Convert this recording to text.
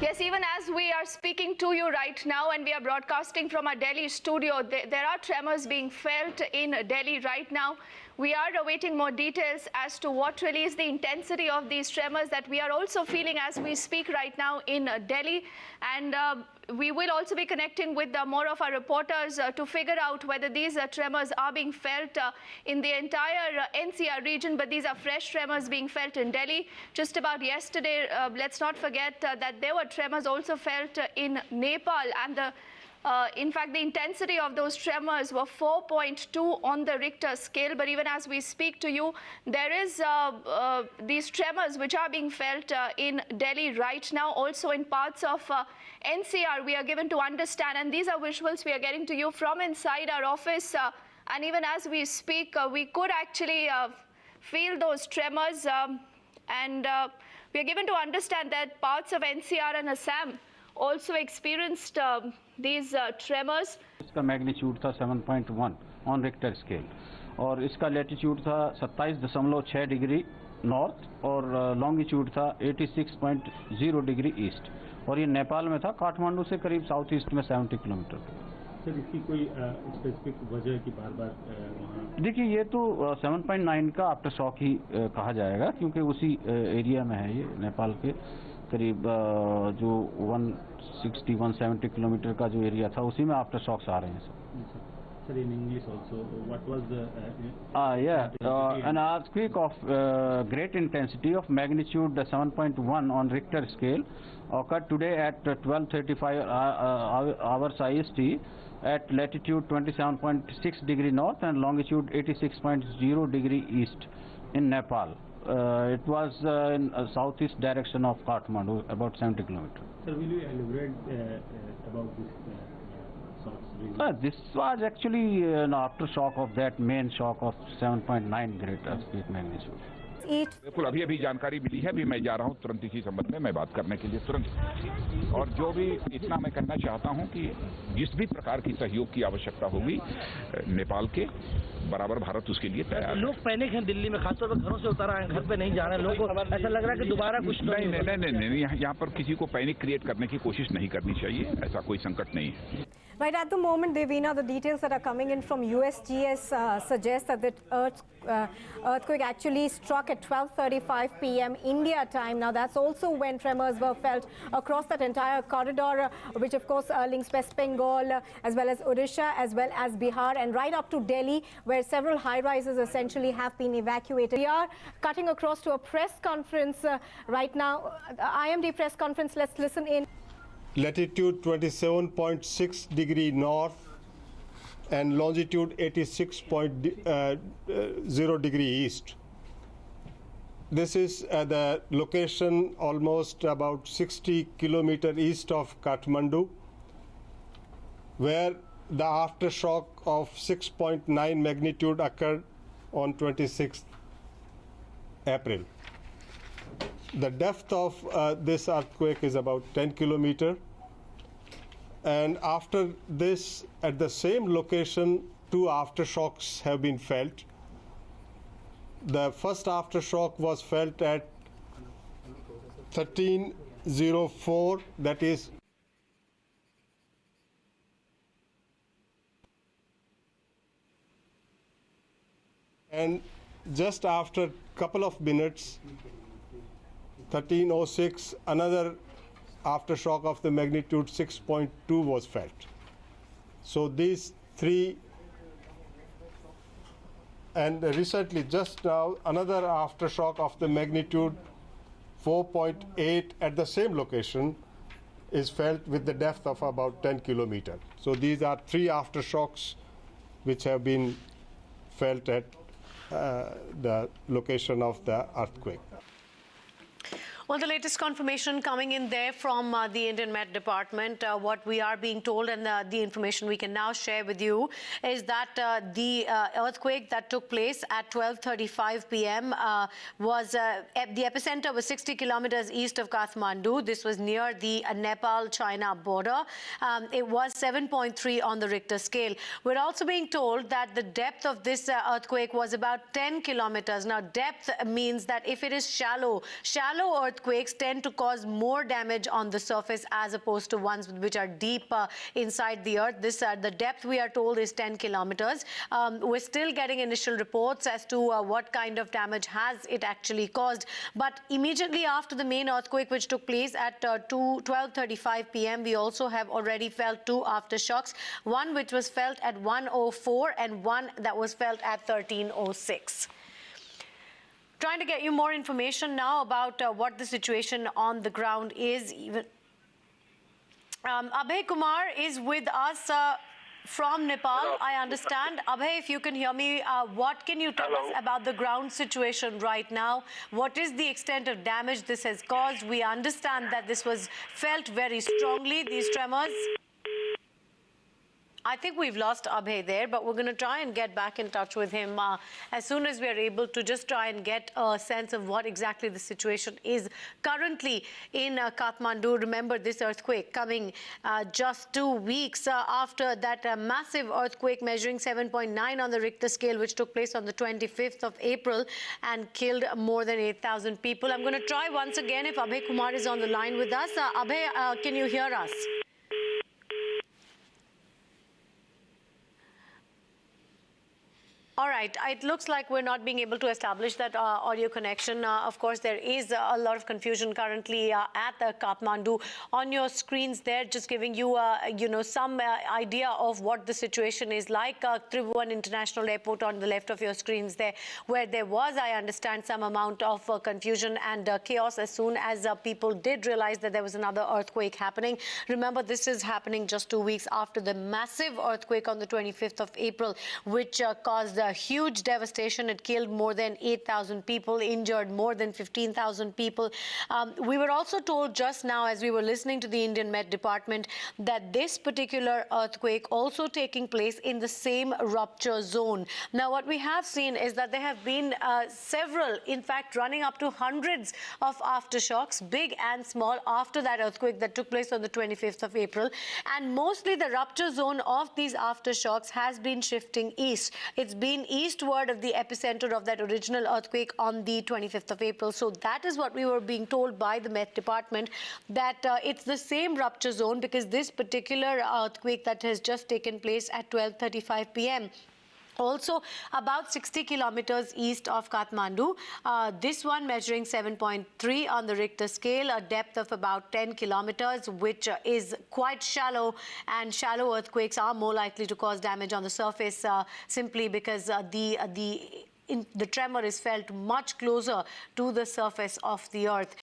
Yes, even as we are speaking to you right now and we are broadcasting from our Delhi studio, there are tremors being felt in Delhi right now. We are awaiting more details as to what really is the intensity of these tremors that we are also feeling as we speak right now in Delhi. And we will also be connecting with more of our reporters to figure out whether these tremors are being felt in the entire NCR region, but these are fresh tremors being felt in Delhi. Just about yesterday, let's not forget that there were tremors also felt in Nepal, and in fact, the intensity of those tremors were 4.2 on the Richter scale. But even as we speak to you, there is these tremors which are being felt in Delhi right now, also in parts of NCR. We are given to understand, and these are visuals we are getting to you from inside our office. And even as we speak, we could actually feel those tremors. And we are given to understand that parts of NCR and Assam also experienced these tremors. इसका magnitude था 7.1 on Richter scale और इसका latitude था 27.6 degree north और longitude था 86.0 degree east और ये नेपाल में था, काठमांडू से करीब साउथ ईस्ट में 70 किलोमीटर। सर, इसकी कोई स्पेसिफिक वजह की बार-बार वहाँ? देखिए, ये तो 7.9 का आफ्टर शॉक ही कहा जाएगा, क्योंकि उसी एरिया में है ये, नेपाल के करीब जो 160-170 किलोमीटर का जो एरिया था उसी में आफ्टर शॉक्स आ रहे हैं sir. Sir, in English also, what was the an earthquake of great intensity of magnitude 7.1 on Richter scale occurred today at 12:35 hours IST at latitude 27.6 degree north and longitude 86.0 degree east in Nepal. It was in southeast direction of Kathmandu, about 70 kilometers. Sir, will you elaborate about this? This was actually an aftershock of that main shock of 7.9 great earthquake magnitude. बिल्कुल अभी जानकारी मिली है, अभी मैं जा रहा हूँ तुरंत इसी संबंध में मैं बात करने के लिए तुरंत। और जो भी इतना मैं कहना चाहता हूँ कि जिस भी प्रकार की सहयोग की आवश्यकता होगी नेपाल के बराबर भारत उसके लिए तैयार है। लोग पैनिक हैं दिल्ली में, खासतौर पर घरों से उतर आए हैं, घर पे नहीं जा रहे हैं, लोगों को ऐसा लग रहा है कि दोबारा कुछ नहीं, यहाँ पर किसी को पैनिक क्रिएट करने की कोशिश नहीं करनी चाहिए, ऐसा कोई संकट नहीं है। Right at the moment, Devina, the details that are coming in from USGS suggest that the earthquake actually struck at 12:35 p.m. India time. Now, that's also when tremors were felt across that entire corridor, which of course links West Bengal as well as Odisha as well as Bihar and right up to Delhi, where several high-rises essentially have been evacuated. We are cutting across to a press conference right now, IMD press conference. Let's listen in. Latitude 27.6 degree north and longitude 86.0 degree east. This is the location almost about 60 kilometers east of Kathmandu, where the aftershock of 6.9 magnitude occurred on 26th April. The depth of this earthquake is about 10 kilometers. And after this, at the same location, two aftershocks have been felt. The first aftershock was felt at 13:04, that is and just after a couple of minutes, 13:06, another aftershock of the magnitude 6.2 was felt. So these three, and recently, just now, another aftershock of the magnitude 4.8 at the same location is felt with the depth of about 10 kilometers. So these are three aftershocks which have been felt at the location of the earthquake. Well, the latest confirmation coming in there from the Indian Met Department, what we are being told and the information we can now share with you is that the earthquake that took place at 12:35 p.m. Was the epicenter was 60 kilometers east of Kathmandu. This was near the Nepal-China border. It was 7.3 on the Richter scale. We're also being told that the depth of this earthquake was about 10 kilometers. Now, depth means that if it is shallow earthquakes tend to cause more damage on the surface as opposed to ones which are deep inside the earth. The depth, we are told, is 10 kilometers. We're still getting initial reports as to what kind of damage has it actually caused. But immediately after the main earthquake, which took place at 12:35 p.m., we also have already felt two aftershocks, one which was felt at 1:04 and one that was felt at 13:06. Trying to get you more information now about what the situation on the ground is. Abhay Kumar is with us from Nepal, Hello. I understand. Abhay, if you can hear me, what can you tell us about the ground situation right now? What is the extent of damage this has caused? We understand that this was felt very strongly, these tremors. I think we've lost Abhay there, but we're going to try and get back in touch with him as soon as we are able to just try and get a sense of what exactly the situation is currently in Kathmandu. Remember, this earthquake coming just 2 weeks after that massive earthquake measuring 7.9 on the Richter scale, which took place on the 25th of April and killed more than 8,000 people. I'm going to try once again if Abhay Kumar is on the line with us. Abhay, can you hear us? All right. It looks like we're not being able to establish that audio connection. Of course, there is a lot of confusion currently at Kathmandu. On your screens there, just giving you, some idea of what the situation is like. Tribhuvan International Airport on the left of your screens there, where there was, I understand, some amount of confusion and chaos as soon as people did realize that there was another earthquake happening. Remember, this is happening just 2 weeks after the massive earthquake on the 25th of April, which caused a huge devastation. It killed more than 8,000 people, injured more than 15,000 people. We were also told just now, as we were listening to the Indian Met Department, that this particular earthquake also taking place in the same rupture zone. Now, what we have seen is that there have been several, in fact, running up to hundreds of aftershocks, big and small, after that earthquake that took place on the 25th of April. And mostly the rupture zone of these aftershocks has been shifting east. It's been eastward of the epicenter of that original earthquake on the 25th of April. So that is what we were being told by the Met Department, that it's the same rupture zone, because this particular earthquake that has just taken place at 12:35 p.m. also about 60 kilometers east of Kathmandu. This one measuring 7.3 on the Richter scale, a depth of about 10 kilometers, which is quite shallow, and shallow earthquakes are more likely to cause damage on the surface simply because the tremor is felt much closer to the surface of the earth.